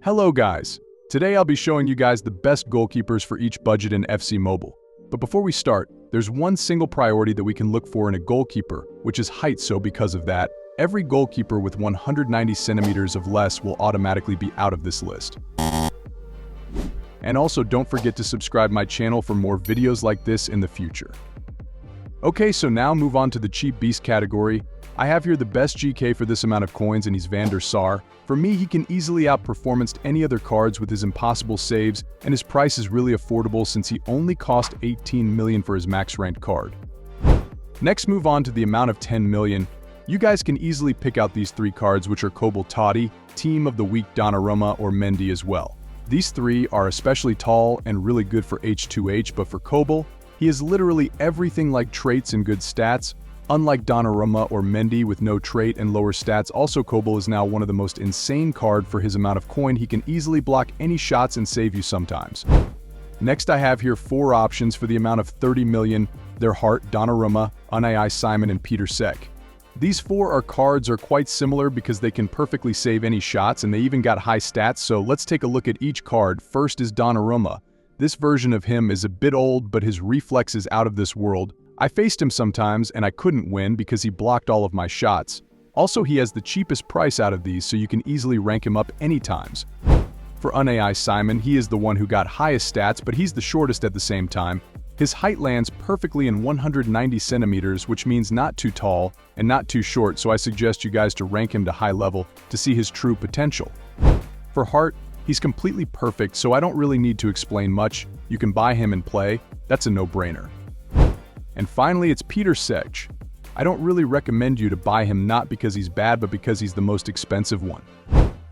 Hello guys! Today I'll be showing you guys the best goalkeepers for each budget in FC Mobile. But before we start, there's one single priority that we can look for in a goalkeeper, which is height. So because of that, every goalkeeper with 190 centimeters of less will automatically be out of this list. And also don't forget to subscribe my channel for more videos like this in the future. Okay, so now move on to the cheap beast category. I have here the best GK for this amount of coins, and he's Van der Sar. For me, he can easily outperformance any other cards with his impossible saves, and his price is really affordable since he only cost 18 million for his max ranked card. Next, move on to the amount of 10 million. You guys can easily pick out these three cards, which are Kobel Totti, Team of the Week Donnarumma, or Mendy as well. These three are especially tall and really good for H2H, but for Kobel, he has literally everything like traits and good stats. Unlike Donnarumma or Mendy with no trait and lower stats, also Kobel is now one of the most insane card for his amount of coin. He can easily block any shots and save you sometimes. Next, I have here four options for the amount of 30 million. They're Hart, Donnarumma, Unai Simon, and Peter Cech. These four cards are quite similar because they can perfectly save any shots, and they even got high stats, so let's take a look at each card. First is Donnarumma. This version of him is a bit old, but his reflex is out of this world. I faced him sometimes and I couldn't win because he blocked all of my shots. Also, he has the cheapest price out of these, so you can easily rank him up any times. For Unai Simon, he is the one who got highest stats, but he's the shortest at the same time. His height lands perfectly in 190 centimeters, which means not too tall and not too short, so I suggest you guys to rank him to high level to see his true potential. For Hart, he's completely perfect, so I don't really need to explain much. You can buy him and play. That's a no-brainer. And finally, it's Peter Cech. I don't really recommend you to buy him, not because he's bad, but because he's the most expensive one.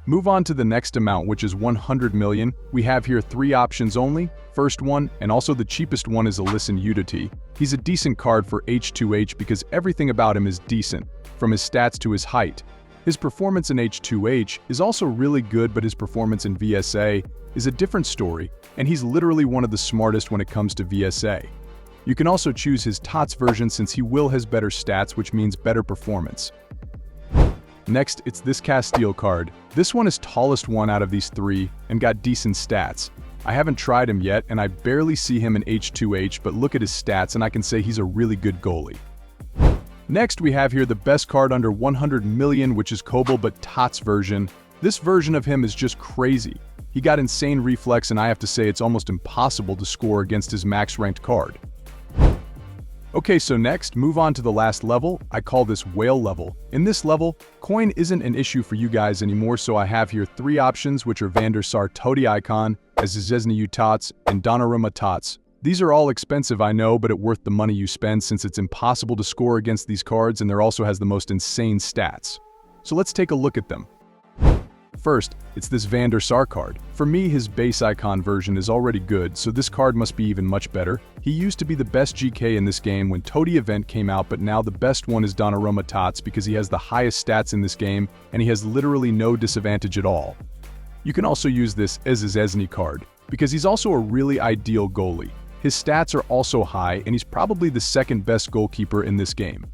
Move on to the next amount, which is 100 million. We have here three options only. First one, and also the cheapest one, is Alisson Udity. He's a decent card for H2H because everything about him is decent, from his stats to his height. His performance in H2H is also really good, but his performance in VSA is a different story, and he's literally one of the smartest when it comes to VSA. You can also choose his TOTS version since he has better stats, which means better performance. Next, it's this Castile card. This one is tallest one out of these three and got decent stats. I haven't tried him yet, and I barely see him in H2H, but look at his stats and I can say he's a really good goalie. Next, we have here the best card under 100 million, which is Kobel, but TOTS version. This version of him is just crazy. He got insane reflex, and I have to say it's almost impossible to score against his max ranked card. Okay, so next, move on to the last level. I call this whale level. In this level, coin isn't an issue for you guys anymore, so I have here three options, which are Van der Sar Totti Icon, Szczesny TOTS, and Donnarumma TOTS. These are all expensive, I know, but it's worth the money you spend since it's impossible to score against these cards, and there also has the most insane stats. So let's take a look at them. First, it's this Van der Sar card. For me, his base icon version is already good, so this card must be even much better. He used to be the best GK in this game when Totti event came out, but now the best one is Donnarumma TOTS because he has the highest stats in this game, and he has literally no disadvantage at all. You can also use this Szczesny card because he's also a really ideal goalie. His stats are also high, and he's probably the second best goalkeeper in this game.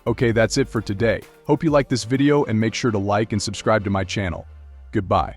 Okay, that's it for today. Hope you liked this video, and make sure to like and subscribe to my channel. Goodbye.